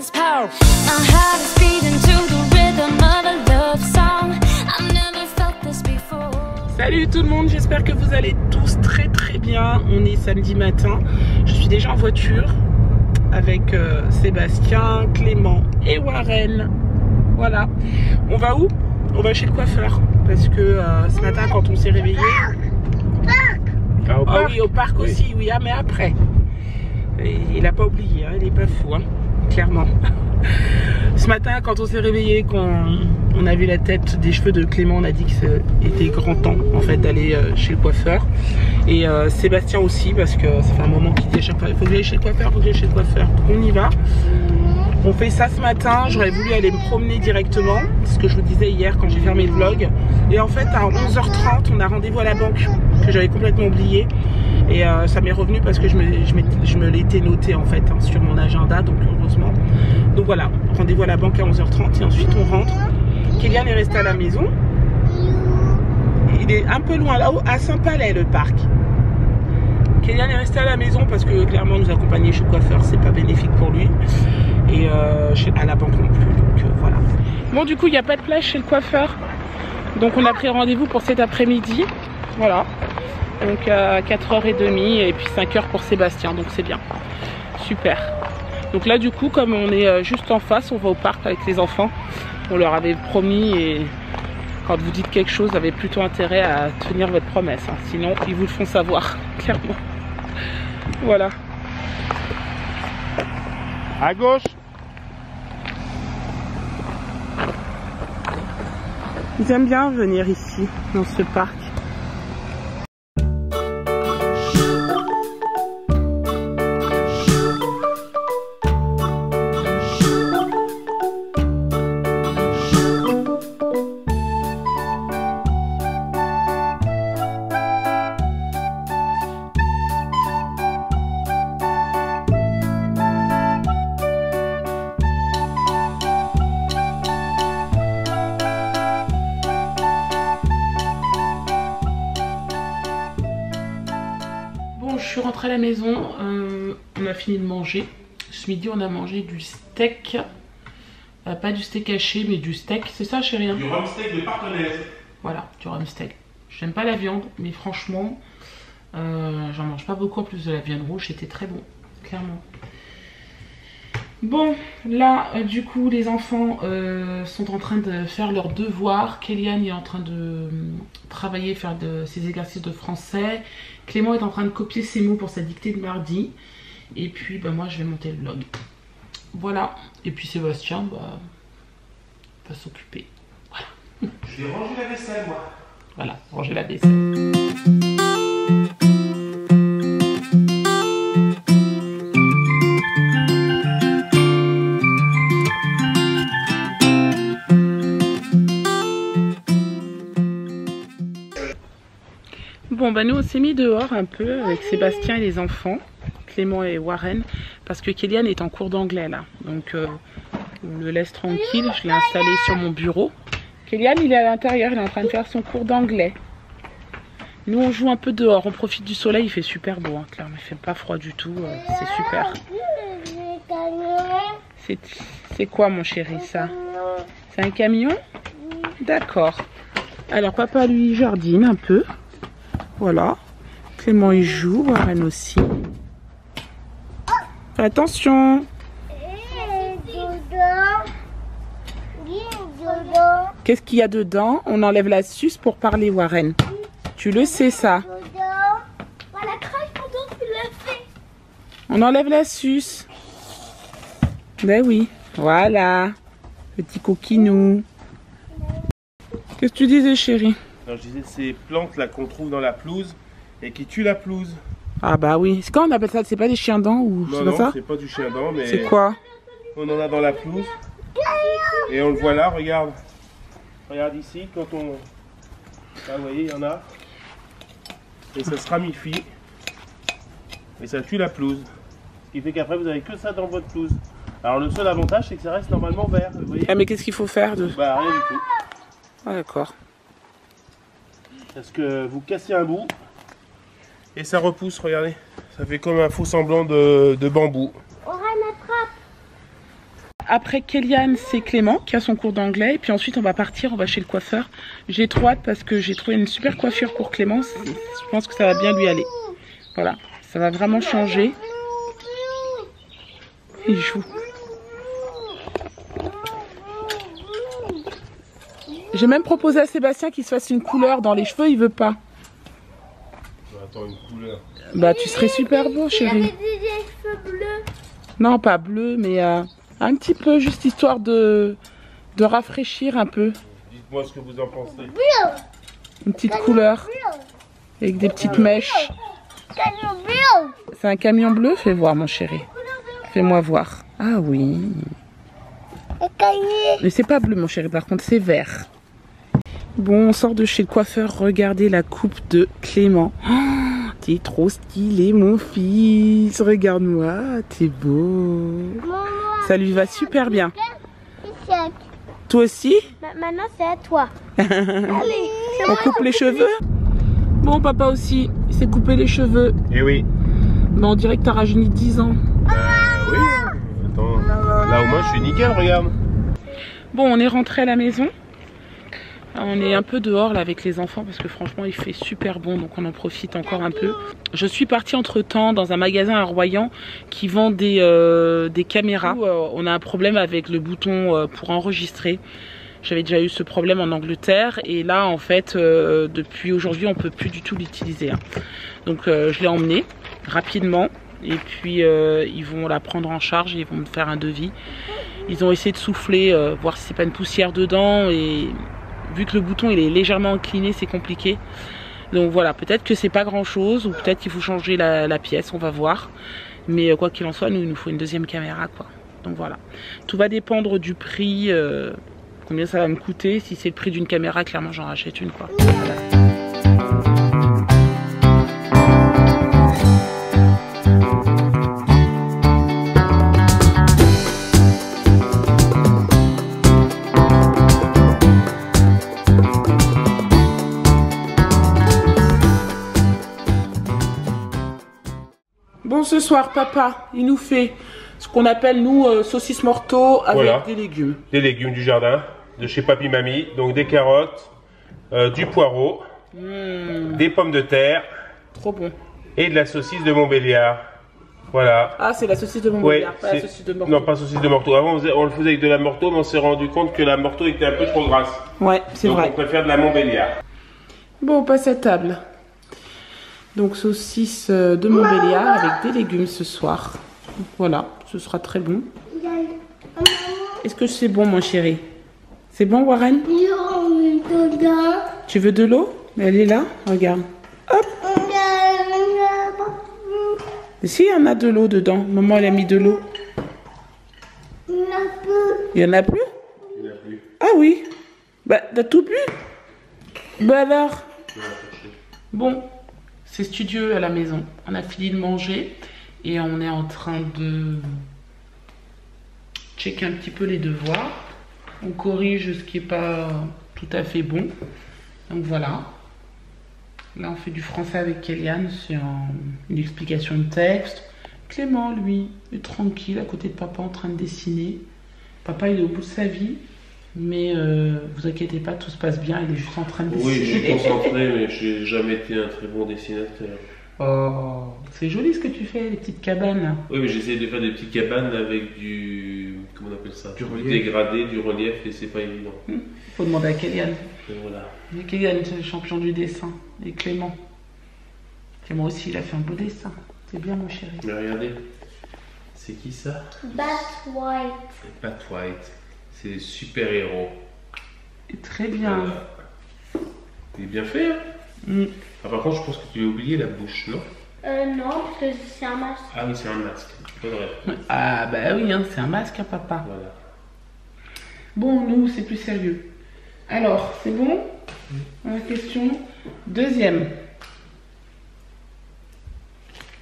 this power. My heart is beating to the rhythm of a love song. I've never felt this before. Salut tout le monde, j'espère que vous allez tous très bien. On est samedi matin, je suis déjà en voiture avec Sébastien, Clément et Warren. Voilà, on va où? On va chez le coiffeur parce que ce matin quand on s'est réveillé... Ah oui, au parc aussi, oui, ah, mais après. Il n'a pas oublié, hein, il n'est pas fou, hein, clairement. Ce matin, quand on s'est réveillé, qu'on a vu la tête des cheveux de Clément, on a dit que c'était grand temps en fait d'aller chez le coiffeur. Et Sébastien aussi, parce que ça fait un moment qu'il dit à chaque fois, il faut que j'aille chez le coiffeur, il faut que j'aille chez le coiffeur. Donc on y va. On fait ça ce matin, j'aurais voulu aller me promener directement, c'est ce que je vous disais hier quand j'ai fermé le vlog. Et en fait à 11h30 on a rendez-vous à la banque, que j'avais complètement oublié. Et ça m'est revenu parce que je me l'étais noté en fait hein, sur mon agenda, donc heureusement. Donc voilà, rendez-vous à la banque à 11h30 et ensuite on rentre. Kylian est resté à la maison. Il est un peu loin là-haut, à Saint-Palais le parc. Kylian est resté à la maison parce que clairement nous accompagner chez le coiffeur c'est pas bénéfique pour lui. Et à la banque non plus, donc voilà. Bon du coup il n'y a pas de place chez le coiffeur. Donc on a pris rendez-vous pour cet après-midi. Voilà. Donc à 4h30 et puis 5h pour Sébastien, donc c'est bien. Super. Donc là du coup comme on est juste en face, on va au parc avec les enfants. On leur avait promis et quand vous dites quelque chose, vous avez plutôt intérêt à tenir votre promesse. Hein. Sinon ils vous le font savoir, clairement. Voilà. À gauche. Ils aiment bien venir ici, dans ce parc. Je suis rentrée à la maison, on a fini de manger. Ce midi on a mangé du steak, pas du steak haché mais du steak, c'est ça chérie hein? Du rhum steak de Partenaise. Voilà, du rhum steak. J'aime pas la viande mais franchement, j'en mange pas beaucoup en plus de la viande rouge, c'était très bon, clairement. Bon, là du coup les enfants sont en train de faire leurs devoirs. Kélian est en train de travailler, faire ses exercices de français. Clément est en train de copier ses mots pour sa dictée de mardi. Et puis bah, moi je vais monter le vlog. Voilà. Et puis Sébastien va s'occuper. Voilà. Je vais ranger la vaisselle moi. Voilà, ranger la vaisselle. Bon bah nous on s'est mis dehors un peu avec Sébastien et les enfants, Clément et Warren, parce que Kylian est en cours d'anglais là. Donc on le laisse tranquille, je l'ai installé sur mon bureau. Kylian il est à l'intérieur, il est en train de faire son cours d'anglais. Nous on joue un peu dehors, on profite du soleil, il fait super beau, hein, clairement, il fait pas froid du tout, c'est super. C'est quoi mon chéri ça? C'est un camion? D'accord. Alors papa lui jardine un peu. Voilà, Clément il joue, Warren aussi. Fais attention. Qu'est-ce qu'il y a dedans? On enlève la suce pour parler, Warren. Tu le sais ça? On enlève la suce. Ben oui, voilà. Petit coquinou. Qu'est-ce que tu disais chérie? Alors je disais ces plantes là qu'on trouve dans la pelouse et qui tuent la pelouse. Ah bah oui. C'est quoi on appelle ça? C'est pas des chiens dents ou c'est pas ça? Non, c'est pas du chien dent mais... C'est quoi? On en a dans la pelouse. Et on le voit là, regarde. Regarde ici, quand on... Là vous voyez, il y en a. Et ça se ramifie. Et ça tue la pelouse. Ce qui fait qu'après vous avez que ça dans votre pelouse. Alors le seul avantage c'est que ça reste normalement vert. Vous voyez? Ah mais qu'est-ce qu'il faut faire de... Bah rien du tout. Ah d'accord. Parce que vous cassez un bout et ça repousse, regardez. Ça fait comme un faux semblant de bambou. Après Kéliane, c'est Clément qui a son cours d'anglais. Et puis ensuite, on va partir, on va chez le coiffeur. J'ai trop hâte parce que j'ai trouvé une super coiffure pour Clément. Je pense que ça va bien lui aller. Voilà, ça va vraiment changer. Il joue. J'ai même proposé à Sébastien qu'il se fasse une couleur dans les cheveux, il veut pas. Attends, une couleur. Bah, tu serais super beau, chérie. des cheveux bleus. Non, pas bleu, mais un petit peu, juste histoire de rafraîchir un peu. Dites-moi ce que vous en pensez. Une petite couleur, avec des petites mèches. C'est un camion bleu? Fais voir, mon chéri. Fais-moi voir. Ah oui. Mais c'est pas bleu, mon chéri, par contre, c'est vert. Bon, on sort de chez le coiffeur. Regardez la coupe de Clément. Oh, t'es trop stylé, mon fils. Regarde-moi, t'es beau. Ça lui va super bien. Toi aussi? Maintenant, c'est à toi. Allez, On coupe les cheveux? Bon, papa aussi, il s'est coupé les cheveux. Eh oui. Mais on dirait que t'as rajeuni 10 ans. Oui. Attends. Là au moins je suis nickel, regarde. Bon, on est rentré à la maison. On est un peu dehors là avec les enfants parce que franchement il fait super bon, donc on en profite encore un peu. Je suis partie entre temps dans un magasin à Royan qui vend des caméras. On a un problème avec le bouton pour enregistrer. J'avais déjà eu ce problème en Angleterre et là en fait depuis aujourd'hui on peut plus du tout l'utiliser. Donc je l'ai emmené rapidement et puis ils vont la prendre en charge et ils vont me faire un devis. Ils ont essayé de souffler, voir si c'est pas une poussière dedans et vu que le bouton il est légèrement incliné, c'est compliqué. Donc voilà, peut-être que c'est pas grand chose ou peut-être qu'il faut changer la pièce, on va voir. Mais quoi qu'il en soit, il nous faut une deuxième caméra quoi. Donc voilà, tout va dépendre du prix, combien ça va me coûter. Si c'est le prix d'une caméra, clairement j'en rachète une quoi. Voilà. Bon, ce soir, papa, il nous fait ce qu'on appelle, nous, saucisses morteau avec Voilà. des légumes. Des légumes du jardin, de chez Papy Mamie. Donc des carottes, du poireau, des pommes de terre Trop bon. et de la saucisse de Montbéliard. Voilà. Ah, c'est la saucisse de Ouais, Montbéliard, pas la c'est- saucisse de morteau. Non, pas saucisse de morteau. Avant, on le faisait avec de la morteau, mais on s'est rendu compte que la morteau était un peu trop grasse. Ouais, c'est Donc vrai. on préfère de la Montbéliard. Bon, on passe à table. Donc, saucisse de Montbéliard avec des légumes ce soir. Voilà, ce sera très bon. Est-ce que c'est bon, mon chéri? C'est bon, Warren? Tu veux de l'eau? Elle est là, regarde. Hop! Si, il y en a de l'eau dedans. Maman, elle a mis de l'eau. Il y en a plus? Il n'y en a plus. Ah oui. Bah, t'as tout bu? Bah alors? Bon, c'est studieux à la maison. On a fini de manger et on est en train de checker un petit peu les devoirs. On corrige ce qui n'est pas tout à fait bon. Donc voilà. Là, on fait du français avec Kéliane. C'est une explication de texte. Clément, lui, est tranquille à côté de papa en train de dessiner. Papa, il est au bout de sa vie. Mais vous inquiétez pas, tout se passe bien. Il est juste en train de dessiner. Oui, je suis concentré, mais je n'ai jamais été un très bon dessinateur. Oh, c'est joli ce que tu fais, les petites cabanes. Oui, mais j'essaie de faire des petites cabanes avec du... Comment on appelle ça? Du relief. Dégradé, du relief, et c'est pas évident. Faut demander à Kéliane. Et voilà. Mais Kéliane, c'est le champion du dessin. Et Clément. Clément aussi, il a fait un beau dessin. C'est bien, mon chéri. Mais regardez, c'est qui ça? White. C'est Pat White. C'est des super-héros. Et très bien. Voilà. Il est bien fait, hein? Mm. Ah, par contre, je pense que tu as oublié la bouche, non? Non, parce que c'est un masque. Ah oui, c'est un masque. Bonne réponse. Ah bah oui, hein, c'est un masque, hein, papa. Voilà. Bon, nous, c'est plus sérieux. Alors, c'est bon? La question. Deuxième.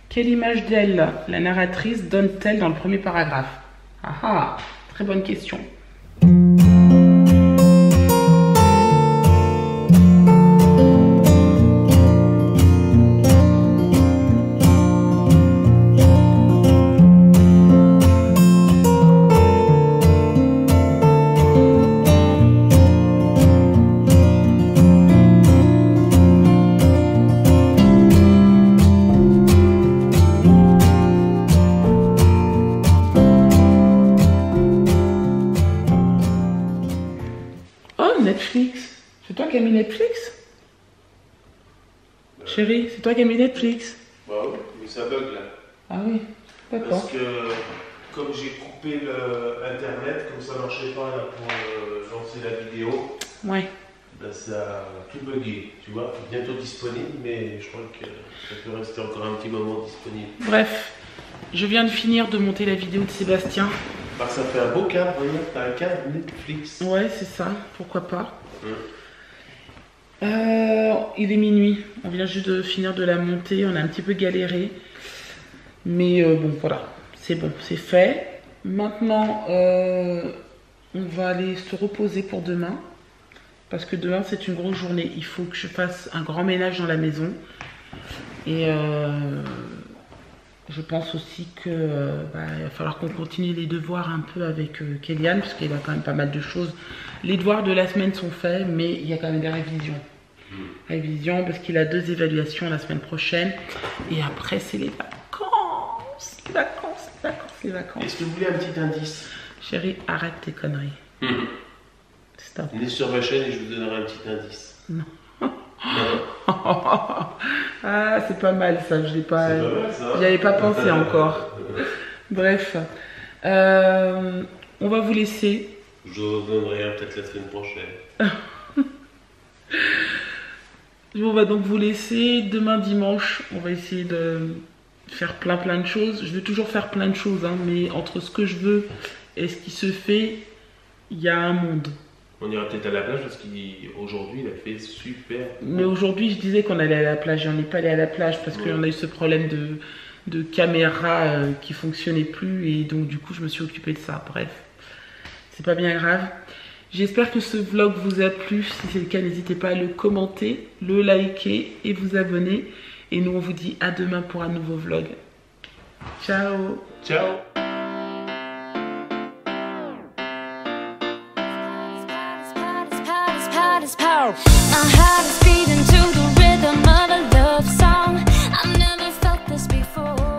Quelle image d'elle, la narratrice, donne-t-elle dans le premier paragraphe? Ah ah, très bonne question. as mis Netflix? Chérie, c'est toi qui as mis Netflix? Bah oui, mais ça bug là. Ah oui, d'accord. Parce que comme j'ai coupé internet, comme ça marchait pas là, pour lancer la vidéo, Ouais. ben, ça a tout bugué, tu vois. Bientôt disponible, mais je crois que ça peut rester encore un petit moment disponible. Bref, je viens de finir de monter la vidéo de Sébastien. Bah, ça fait un beau cadre, regarde, t'as un cadre Netflix. Ouais, c'est ça, pourquoi pas. Il est minuit, on vient juste de finir de la monter, on a un petit peu galéré. Mais bon, voilà, c'est bon, c'est fait. Maintenant, on va aller se reposer pour demain. Parce que demain, c'est une grosse journée. Il faut que je fasse un grand ménage dans la maison. Et je pense aussi qu'il va falloir qu'on continue les devoirs un peu avec Kéliane, parce qu'il a quand même pas mal de choses. Les devoirs de la semaine sont faits, mais il y a quand même des révisions. Révisions, parce qu'il a 2 évaluations la semaine prochaine. Et après, c'est les vacances. Les vacances, les vacances, les vacances. Est-ce que vous voulez un petit indice? Chérie, arrête tes conneries. Stop. Venez sur ma chaîne et je vous donnerai un petit indice. Non. Ah, c'est pas mal ça, je l'ai pas. C'est pas mal, ça. J'y avais pas pensé encore. Bref, on va vous laisser. Je vous donnerai un peut-être la semaine prochaine. On va donc vous laisser. Demain dimanche, on va essayer de faire plein de choses. Je veux toujours faire plein de choses, hein, mais entre ce que je veux et ce qui se fait, il y a un monde. On ira peut-être à la plage parce qu'aujourd'hui il a fait super. Mais aujourd'hui, je disais qu'on allait à la plage. On n'est pas allé à la plage parce qu'on a eu ce problème de caméra qui fonctionnait plus. Et donc, du coup, je me suis occupée de ça. Bref, c'est pas bien grave. J'espère que ce vlog vous a plu. Si c'est le cas, n'hésitez pas à le commenter, le liker et vous abonner. Et nous, on vous dit à demain pour un nouveau vlog. Ciao! Ciao! My heart is beating to the